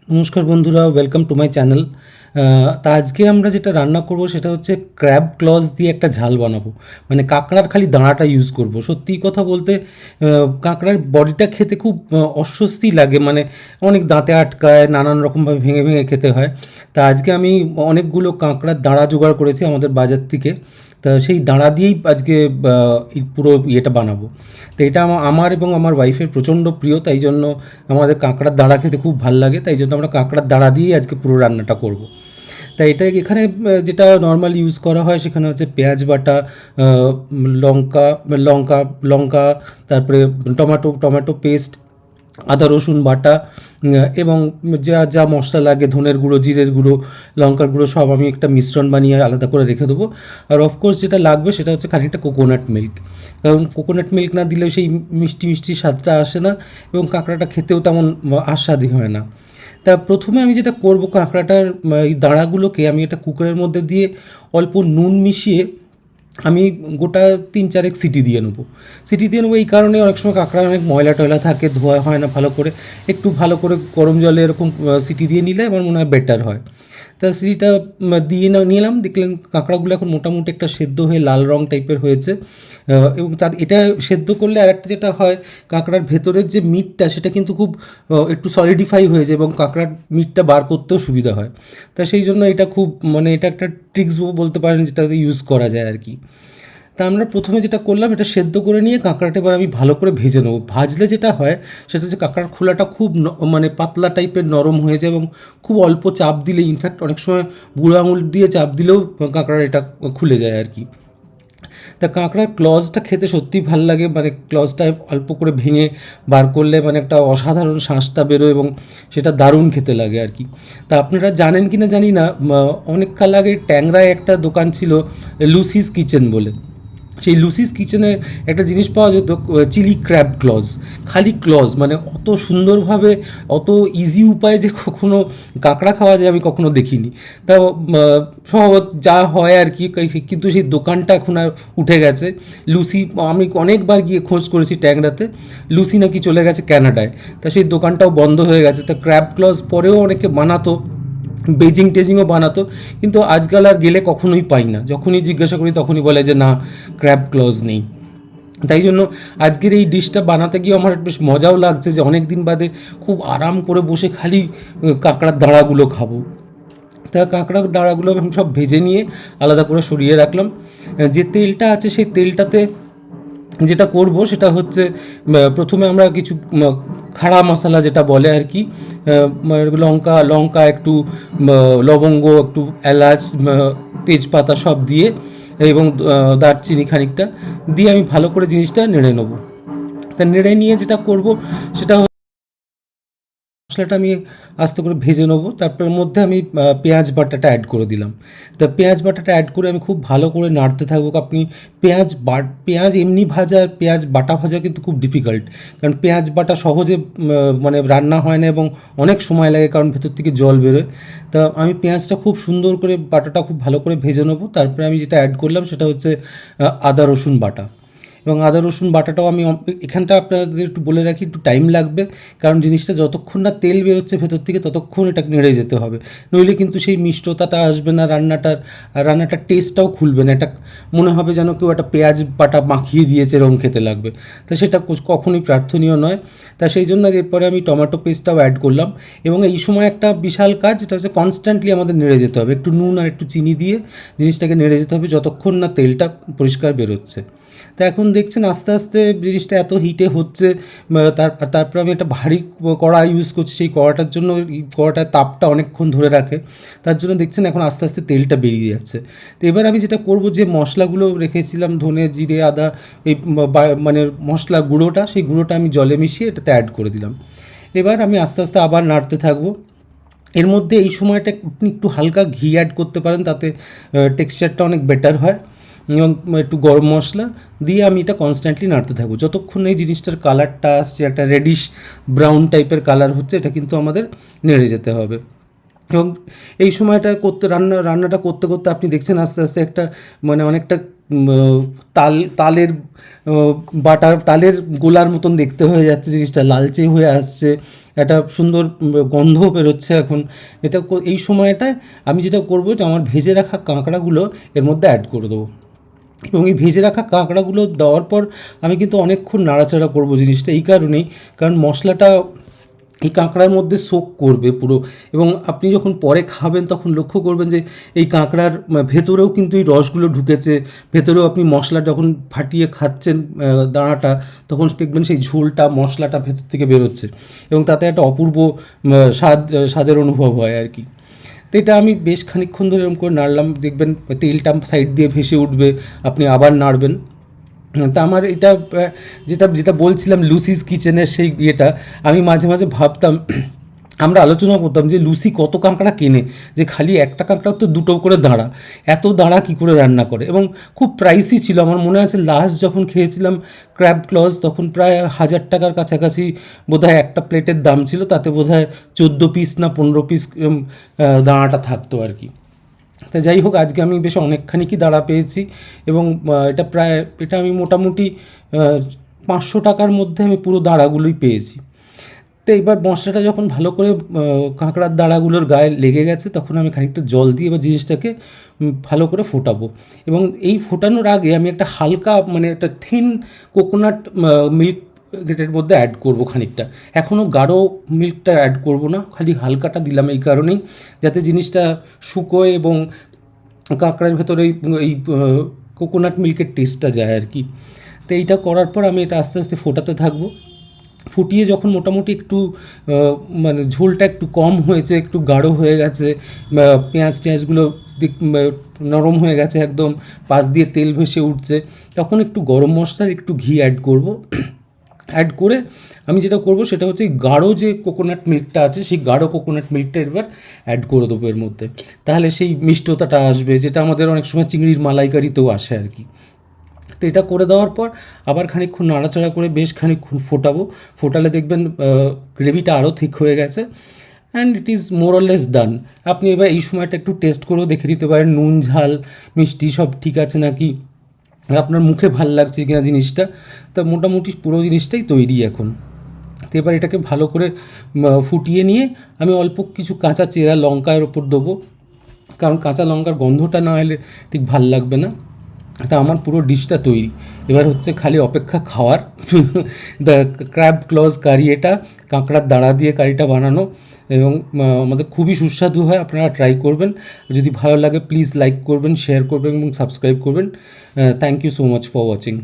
নমস্কার বন্ধুরা, welcome to my channel. তা আজকে আমরা যেটা রান্না করব সেটা হচ্ছে ক্র্যাব ক্লজ দিয়ে একটা ঝাল বানাবো। মানে কাঁকড়ার খালি দাঁড়াটা ইউজ করব। সত্যি কথা বলতে কাঁকড়ার বডিটা খেতে খুব অস্বস্তি লাগে, মানে অনেক দাঁতে আটকায়, নানান রকমভাবে ভেঙে ভেঙে খেতে হয়। তা আজকে আমি অনেকগুলো কাঁকড়ার দাঁড়া জোগাড় করেছি আমাদের বাজার থেকে। তা সেই দাঁড়া দিয়েই আজকে এই পুরো ইয়েটা বানাবো। তো এটা আমার এবং আমার ওয়াইফের প্রচণ্ড প্রিয়, তাই জন্য আমাদের কাঁকড়ার দাঁড়া খেতে খুব ভাল লাগে, তাই জন্য আমরা কাঁকড়ার দাঁড়া দিয়েই আজকে পুরো রান্নাটা করব। তাই এটা এখানে যেটা নর্মাল ইউজ করা হয় সেখানে হচ্ছে পেঁয়াজ বাটা, লঙ্কা লঙ্কা লঙ্কা তারপরে টমেটো পেস্ট, আদা রসুন বাটা, এবং যা যা মশলা লাগে, ধনের গুঁড়ো, জিরের গুঁড়ো, লঙ্কার গুঁড়ো, সব আমি একটা মিশ্রণ বানিয়ে আলাদা করে রেখে দেবো। আর অফকোর্স যেটা লাগবে সেটা হচ্ছে খানিকটা কোকোনাট মিল্ক, কারণ কোকোনাট মিল্ক না দিলে সেই মিষ্টি মিষ্টি স্বাদটা আসে না এবং কাঁকড়াটা খেতেও তেমন আস্বাদী হয় না। তা প্রথমে আমি যেটা করব, কাঁকড়াটার এই দাঁড়াগুলোকে আমি একটা কুকারের মধ্যে দিয়ে অল্প নুন মিশিয়ে আমি গোটা 3-4 সিটি দিয়ে নেবো। সিটি দিয়ে নেবো এই কারণে, অনেক সময় কাঁকড়া অনেক ময়লা টয়লা থাকে, ধোয়া হয় না ভালো করে। একটু ভালো করে গরম জলে এরকম সিটি দিয়ে নিলে আমার মনে হয় বেটার হয়। তা সিটিটা দিয়ে নিলাম, দেখলেন কাঁকড়াগুলো এখন মোটামুটি একটা সেদ্ধ হয়ে লাল রং টাইপের হয়েছে। এবং তার এটা সেদ্ধ করলে আরেকটা যেটা হয়, কাঁকড়ার ভেতরের যে মিটটা সেটা কিন্তু খুব একটু সলিডিফাই হয়ে যায় এবং কাঁকড়ার মিটটা বার করতেও সুবিধা হয়। তা সেই জন্য এটা খুব, মানে এটা একটা ট্রিক্স বলতে পারেন যেটাতে ইউজ করা যায় আর কি। তা আমরা প্রথমে যেটা করলাম, এটা সেদ্ধ করে নিয়ে কাঁকড়াটা এবার আমি ভালো করে ভেজে নেবো। ভাজলে যেটা হয় সেটা হচ্ছে কাঁকড়ার খোলাটা খুব মানে পাতলা টাইপের নরম হয়ে যায় এবং খুব অল্প চাপ দিলে, ইনফ্যাক্ট অনেক সময় বুড়ো আঙুল দিয়ে চাপ দিলেও কাঁকড়ার এটা খুলে যায় আর কি। তা কাঁকড়ার ক্লজটা খেতে সত্যিই ভাল লাগে, মানে ক্লজটা অল্প করে ভেঙে বার করলে মানে একটা অসাধারণ শাঁসটা বেরোয় এবং সেটা দারুণ খেতে লাগে আর কি। তা আপনারা জানেন কি না জানি না, অনেক কাল আগে ট্যাংরায় একটা দোকান ছিল লুসিস কিচেন বলে। সেই লুসিস কিচেনের একটা জিনিস পাওয়া যেত, চিলি ক্র্যাব ক্লজ। খালি ক্লজ, মানে অত সুন্দরভাবে, অত ইজি উপায়ে যে কখনো কাঁকড়া খাওয়া যায় আমি কখনো দেখিনি। তা স্বভাবত যা হয় আর কি, কিন্তু সেই দোকানটা এখন আর উঠে গেছে। লুসি, আমি অনেকবার গিয়ে খোঁজ করেছি ট্যাংরাতে, লুসি নাকি চলে গেছে ক্যানাডায়। তা সেই দোকানটাও বন্ধ হয়ে গেছে। তা ক্র্যাব ক্লজ পরেও অনেকে বানাতো, বেজিং টেজিংও বানাতো, কিন্তু আজকাল আর গেলে কখনোই পাই না। যখনই জিজ্ঞাসা করি তখনই বলে যে না, ক্র্যাব ক্লজ নেই। তাই জন্য আজকের এই ডিশটা বানাতে গিয়ে আমার বেশ মজাও লাগছে যে অনেক দিন বাদে খুব আরাম করে বসে খালি কাঁকড়ার দাঁড়াগুলো খাবো। তা কাঁকড়ার দাঁড়াগুলো আমি সব ভেজে নিয়ে আলাদা করে সরিয়ে রাখলাম। যে তেলটা আছে সেই তেলটাতে যেটা করব সেটা হচ্ছে, প্রথমে আমরা কিছু খাড়া মশলা যেটা বলে আর কি, লঙ্কা লঙ্কা একটু, লবঙ্গ একটু, এলাচ, তেজপাতা সব দিয়ে, এবং দারচিনি খানিকটা দিয়ে আমি ভালো করে জিনিসটা নেড়ে নেবো। তা নেড়ে নিয়ে যেটা করব সেটা, মশলাটা আমি আস্তে করে ভেজে নেবো। তারপর ওর মধ্যে আমি পেঁয়াজ বাটাটা অ্যাড করে দিলাম। তা পেঁয়াজ বাটাটা অ্যাড করে আমি খুব ভালো করে নাড়তে থাকবো। আপনি পেঁয়াজ এমনি ভাজা আর পেঁয়াজ বাটা ভাজা কিন্তু খুব ডিফিকাল্ট, কারণ পেঁয়াজ বাটা সহজে মানে রান্না হয় না এবং অনেক সময় লাগে, কারণ ভেতর থেকে জল বেরোয়। তা আমি পেঁয়াজটা খুব সুন্দর করে, বাটাটা খুব ভালো করে ভেজে নেবো। তারপরে আমি যেটা অ্যাড করলাম সেটা হচ্ছে আদা রসুন বাটা। এবং আদা রসুন বাটাটাও আমি এখানটা আপনাদের একটু বলে রাখি, একটু টাইম লাগবে, কারণ জিনিসটা যতক্ষণ না তেল বেরোচ্ছে ভেতর থেকে ততক্ষণ এটা নেড়ে যেতে হবে, নইলে কিন্তু সেই মিষ্টতাটা আসবে না রান্নাটার টেস্টটাও খুলবে না। এটা মনে হবে যেন কেউ একটা পেঁয়াজ বাটা মাখিয়ে দিয়েছে, এরকম খেতে লাগবে। তো সেটা কখনোই প্রার্থনীয় নয়। তা সেই জন্য এরপরে আমি টমেটো পেস্টটাও অ্যাড করলাম। এবং এই সময় একটা বিশাল কাজ, যেটা হচ্ছে কনস্ট্যান্টলি আমাদের নেড়ে যেতে হবে, একটু নুন আর একটু চিনি দিয়ে জিনিসটাকে নেড়ে যেতে হবে যতক্ষণ না তেলটা পরিষ্কার বেরোচ্ছে। তো এখন দেখছেন আস্তে আস্তে জিনিসটা এত হিটে হচ্ছে। তারপর আমি একটা ভারী কড়া ইউজ করছি, সেই কড়াটার জন্য, কড়াটার তাপটা অনেকক্ষণ ধরে রাখে, তার জন্য দেখছেন এখন আস্তে আস্তে তেলটা বেরিয়ে যাচ্ছে। তো এবার আমি যেটা করব, যে মশলাগুলো রেখেছিলাম, ধনে, জিরে, আদা, এই মানে মশলা গুঁড়োটা, সেই গুঁড়োটা আমি জলে মিশিয়ে এটাতে অ্যাড করে দিলাম। এবার আমি আস্তে আস্তে আবার নাড়তে থাকবো। এর মধ্যে এই সময়টা আপনি একটু হালকা ঘি অ্যাড করতে পারেন, তাতে টেক্সচারটা অনেক বেটার হয়। এবং একটু গরম মশলা দিয়ে আমি এটা কনস্ট্যান্টলি নাড়তে থাকবো যতক্ষণ এই জিনিসটার কালারটা আসছে, একটা রেডিশ ব্রাউন টাইপের কালার হচ্ছে, এটা কিন্তু আমাদের নেড়ে যেতে হবে। এবং এই সময়টা রান্নাটা করতে করতে আপনি দেখছেন আস্তে আস্তে একটা, মানে অনেকটা তালের তালের গোলার মতন দেখতে হয়ে যাচ্ছে জিনিসটা, লালচে হয়ে আসছে, একটা সুন্দর গন্ধ বেরোচ্ছে এখন। এই সময়টায় আমি যেটা করবো যে আমার ভেজে রাখা কাঁকড়াগুলো এর মধ্যে অ্যাড করে দেবো, এবং এই ভেজে রাখা কাঁকড়াগুলো দেওয়ার পর আমি কিন্তু অনেকক্ষণ নাড়াচাড়া করবো জিনিসটা, এই কারণেই কারণ মশলাটা এই কাঁকড়ার মধ্যে সোক করবে পুরো, এবং আপনি যখন পরে খাবেন তখন লক্ষ্য করবেন যে এই কাঁকড়ার ভেতরেও কিন্তু এই রসগুলো ঢুকেছে, ভেতরেও আপনি মশলা যখন ফাটিয়ে খাচ্ছেন দানাটা, তখন দেখবেন সেই ঝোলটা মশলাটা ভেতর থেকে বেরোচ্ছে, এবং তাতে একটা অপূর্ব স্বাদের অনুভব হয় আর কি। তো এটা আমি বেশ খানিকক্ষণ ধরে এরকম করে নাড়লাম, দেখবেন তেলটা সাইড দিয়ে ভেসে উঠবে, আপনি আবার নাড়বেন। তা আমার এটা যেটা যেটা বলছিলাম লুসিস কিচেনের সেই ইয়েটা, আমি মাঝে মাঝে ভাবতাম, আমরা আলোচনা করতাম যে লুসি কত কাঁকড়া কেনে, যে খালি একটা কাঁকড়ার তো দুটো করে দাঁড়া, এত দাঁড়া কী করে রান্না করে, এবং খুব প্রাইসই ছিল। আমার মনে আছে লাস্ট যখন খেয়েছিলাম ক্র্যাব ক্লজ, তখন প্রায় 1000 টাকার কাছাকাছি বোধহয় একটা প্লেটের দাম ছিল, তাতে বোধহয় 14 পিস না 15 পিস দাঁড়াটা থাকতো আর কি। তা যাই হোক, আজকে আমি বেশ অনেকখানিকই দাঁড়া পেয়েছি, এবং এটা আমি মোটামুটি 500 টাকার মধ্যে আমি পুরো দাঁড়াগুলোই পেয়েছি। তো এবার মশলাটা যখন ভালো করে কাঁকড়ার দাঁড়াগুলোর গায়ে লেগে গেছে, তখন আমি খানিকটা জল দিয়ে এবার জিনিসটাকে ভালো করে ফোটাবো, এবং এই ফোটানোর আগে আমি একটা হালকা মানে একটা থিন কোকোনাট মিল্ক এর মধ্যে অ্যাড করব খানিকটা। এখনও গাঢ় মিল্কটা অ্যাড করব না, খালি হালকাটা দিলাম এই কারণেই যাতে জিনিসটা শুকোয় এবং কাঁকড়ার ভেতরে এই কোকোনাট মিল্কের টেস্টটা যায় আর কি। তো এইটা করার পর আমি এটা আস্তে আস্তে ফোটাতে থাকবো। ফুটিয়ে যখন মোটামুটি একটু মানে ঝোলটা একটু কম হয়েছে, একটু গাঢ় হয়ে গেছে, পেঁয়াজ টেঁয়াজগুলো নরম হয়ে গেছে একদম, পাশ দিয়ে তেল ভেসে উঠছে, তখন একটু গরম মশলার একটু ঘি অ্যাড করব। অ্যাড করে আমি যেটা করব সেটা হচ্ছে গাঢ় যে কোকোনাট মিল্কটা আছে, সেই গাঢ় কোকোনাট মিল্কটা এবার অ্যাড করে দেবো এর মধ্যে, তাহলে সেই মিষ্টতাটা আসবে, যেটা আমাদের অনেক সময় চিংড়ির মালাইকারিতেও আসে আর কি। তো এটা করে দেওয়ার পর আবার খানিকক্ষণ নাড়াচাড়া করে বেশ খানিকক্ষণ ফোটাবো। ফোটালে দেখবেন গ্রেভিটা আরও ঠিক হয়ে গেছে, and it is more or less done. আপনি এবার এই সময়টা একটু টেস্ট করেও দেখে নিতে পারেন নুন ঝাল মিষ্টি সব ঠিক আছে নাকি, আপনার মুখে ভাল লাগছে কিনা জিনিসটা। তা মোটামুটি পুরো জিনিসটাই তৈরি এখন। তো এবার এটাকে ভালো করে ফুটিয়ে নিয়ে আমি অল্প কিছু কাঁচা চেরা লঙ্কা এর ওপর দেবো, কারণ কাঁচা লঙ্কার গন্ধটা না হলে ঠিক ভাল লাগবে না। তা আমার পুরো ডিশটা তৈরি, এবার হচ্ছে খালি অপেক্ষা খাওয়ার। দ্য ক্র্যাব ক্লজ কারি, এটা কাঁকড়ার দাঁড়া দিয়ে কারিটা বানানো, এবং আমাদের খুবই সুস্বাদু হয়, আপনারা ট্রাই করবেন। যদি ভালো লাগে প্লিজ লাইক করবেন, শেয়ার করবেন এবং সাবস্ক্রাইব করবেন। Thank you so much for watching.